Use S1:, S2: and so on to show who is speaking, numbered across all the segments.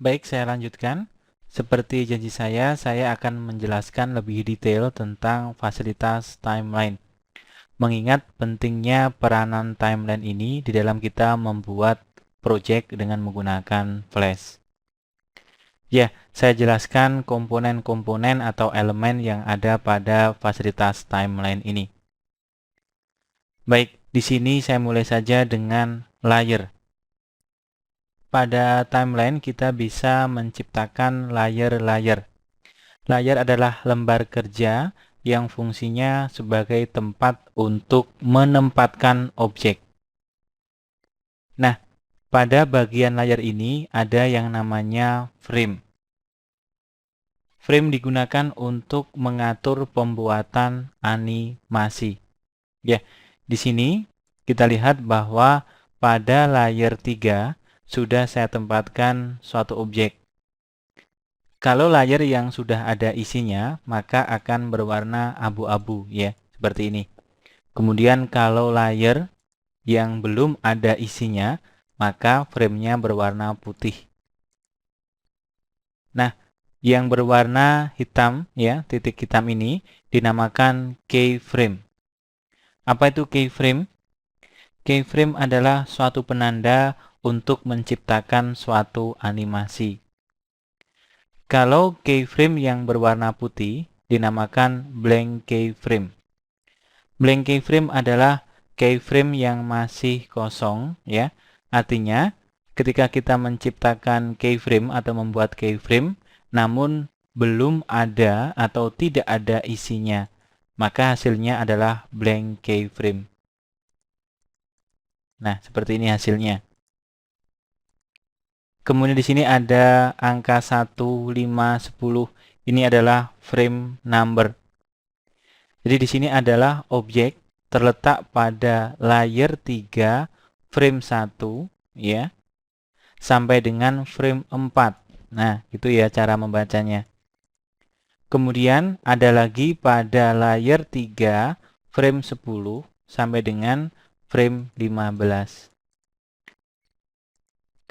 S1: Baik, saya lanjutkan. Seperti janji saya akan menjelaskan lebih detail tentang fasilitas timeline. Mengingat pentingnya peranan timeline ini di dalam kita membuat project dengan menggunakan Flash. Ya, saya jelaskan komponen-komponen atau elemen yang ada pada fasilitas timeline ini. Baik, di sini saya mulai saja dengan layer. Pada timeline kita bisa menciptakan layer-layer. Layer adalah lembar kerja yang fungsinya sebagai tempat untuk menempatkan objek. Nah, pada bagian layer ini ada yang namanya frame. Frame digunakan untuk mengatur pembuatan animasi. Ya, di sini kita lihat bahwa pada layer 3 sudah saya tempatkan suatu objek. Kalau layer yang sudah ada isinya, maka akan berwarna abu-abu ya, seperti ini. Kemudian kalau layer yang belum ada isinya, maka framenya berwarna putih. Nah, yang berwarna hitam ya, titik hitam ini dinamakan keyframe. Apa itu keyframe? Keyframe adalah suatu penanda untuk menciptakan suatu animasi. Kalau keyframe yang berwarna putih dinamakan blank keyframe. Blank keyframe adalah keyframe yang masih kosong ya. Artinya ketika kita menciptakan keyframe atau membuat keyframe namun belum ada atau tidak ada isinya, maka hasilnya adalah blank keyframe. Nah, seperti ini hasilnya. Kemudian di sini ada angka 1, 5, 10. Ini adalah frame number. Jadi di sini adalah objek terletak pada layer 3 frame 1 ya sampai dengan frame 4. Nah, itu ya cara membacanya. Kemudian ada lagi pada layer 3 frame 10 sampai dengan frame 15.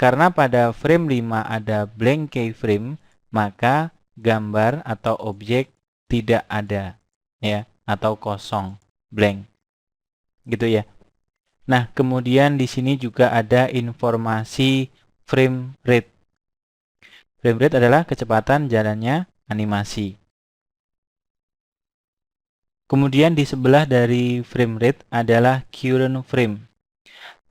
S1: Karena pada frame 5 ada blank keyframe, maka gambar atau objek tidak ada ya, atau kosong, blank. Gitu ya. Nah, kemudian di sini juga ada informasi frame rate. Frame rate adalah kecepatan jalannya animasi. Kemudian di sebelah dari frame rate adalah current frame.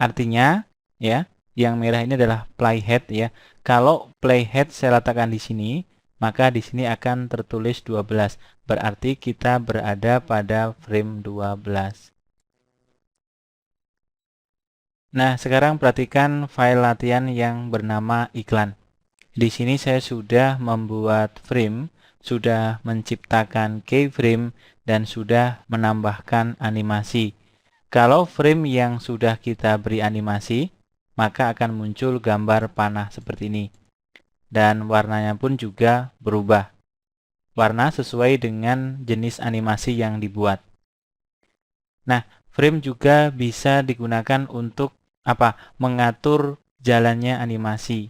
S1: Artinya, ya, yang merah ini adalah playhead ya. Kalau playhead saya letakkan di sini, maka di sini akan tertulis 12. Berarti kita berada pada frame 12. Nah, sekarang perhatikan file latihan yang bernama iklan. Di sini saya sudah membuat frame, sudah menciptakan keyframe, dan sudah menambahkan animasi. Kalau frame yang sudah kita beri animasi, maka akan muncul gambar panah seperti ini. Dan warnanya pun juga berubah. Warna sesuai dengan jenis animasi yang dibuat. Nah, frame juga bisa digunakan untuk mengatur jalannya animasi.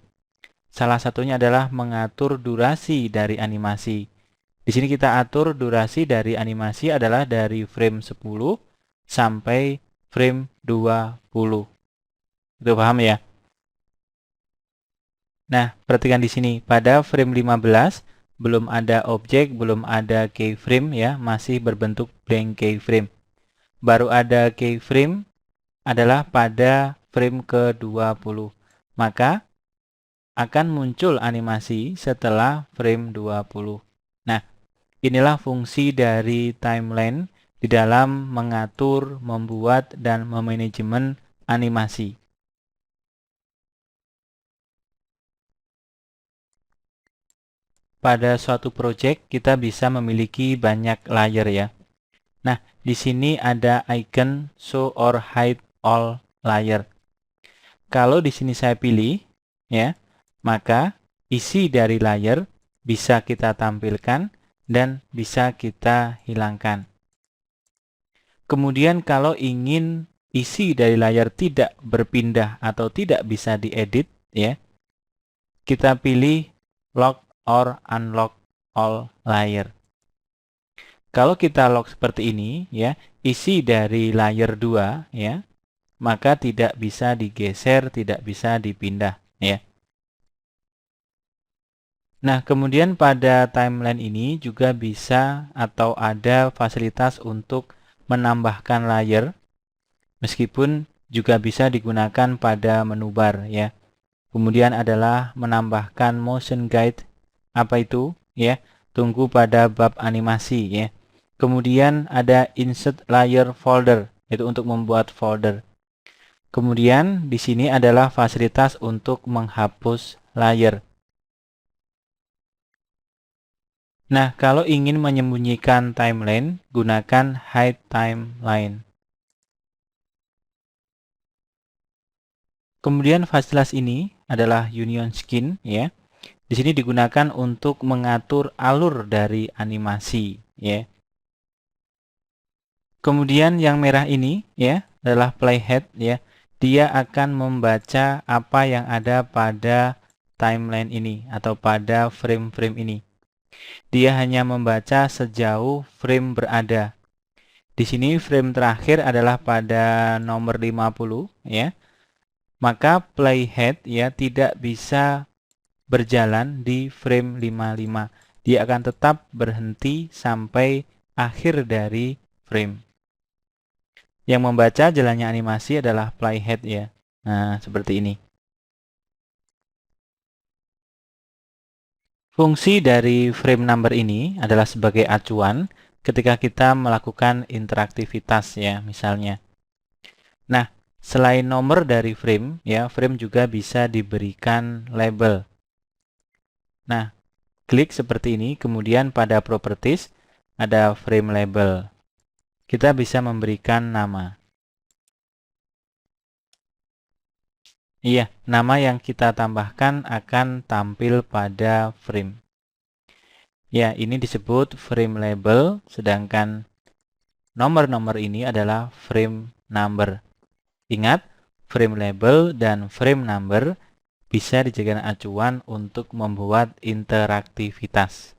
S1: Salah satunya adalah mengatur durasi dari animasi. Di sini kita atur durasi dari animasi adalah dari frame 10 sampai frame 20. Itu paham ya? Nah, perhatikan di sini. Pada frame 15 belum ada objek, belum ada keyframe ya, masih berbentuk blank keyframe. Baru ada keyframe adalah pada frame ke-20. Maka akan muncul animasi setelah frame 20. Nah, inilah fungsi dari timeline di dalam mengatur, membuat, dan memanajemen animasi. Pada suatu project kita bisa memiliki banyak layer ya. Nah, di sini ada icon show or hide all layer. Kalau di sini saya pilih ya, maka isi dari layer bisa kita tampilkan dan bisa kita hilangkan. Kemudian kalau ingin isi dari layar tidak berpindah atau tidak bisa diedit ya, kita pilih lock or unlock all layer. Kalau kita lock seperti ini, ya, isi dari layer 2, ya, maka tidak bisa digeser, tidak bisa dipindah, ya. Nah, kemudian pada timeline ini juga bisa atau ada fasilitas untuk menambahkan layer, meskipun juga bisa digunakan pada menu bar, ya. Kemudian adalah menambahkan motion guide, apa itu, ya, tunggu pada bab animasi, ya. Kemudian ada insert layer folder, itu untuk membuat folder. Kemudian di sini adalah fasilitas untuk menghapus layer. Nah, kalau ingin menyembunyikan timeline, gunakan hide timeline. Kemudian fasilitas ini adalah union skin, ya. Di sini digunakan untuk mengatur alur dari animasi, ya. Kemudian yang merah ini, ya, adalah playhead, ya. Dia akan membaca apa yang ada pada timeline ini atau pada frame-frame ini. Dia hanya membaca sejauh frame berada. Di sini frame terakhir adalah pada nomor 50, ya. Maka playhead, ya, tidak bisa berjalan di frame 55. Dia akan tetap berhenti sampai akhir dari frame. Yang membaca jalannya animasi adalah playhead, ya. Nah, seperti ini. Fungsi dari frame number ini adalah sebagai acuan ketika kita melakukan interaktivitas, ya, misalnya. Nah, selain nomor dari frame, ya, frame juga bisa diberikan label. Nah, klik seperti ini, kemudian pada properties ada frame label. Kita bisa memberikan nama. Iya, nama yang kita tambahkan akan tampil pada frame. Ya, ini disebut frame label, sedangkan nomor-nomor ini adalah frame number. Ingat, frame label dan frame number bisa dijadikan acuan untuk membuat interaktivitas.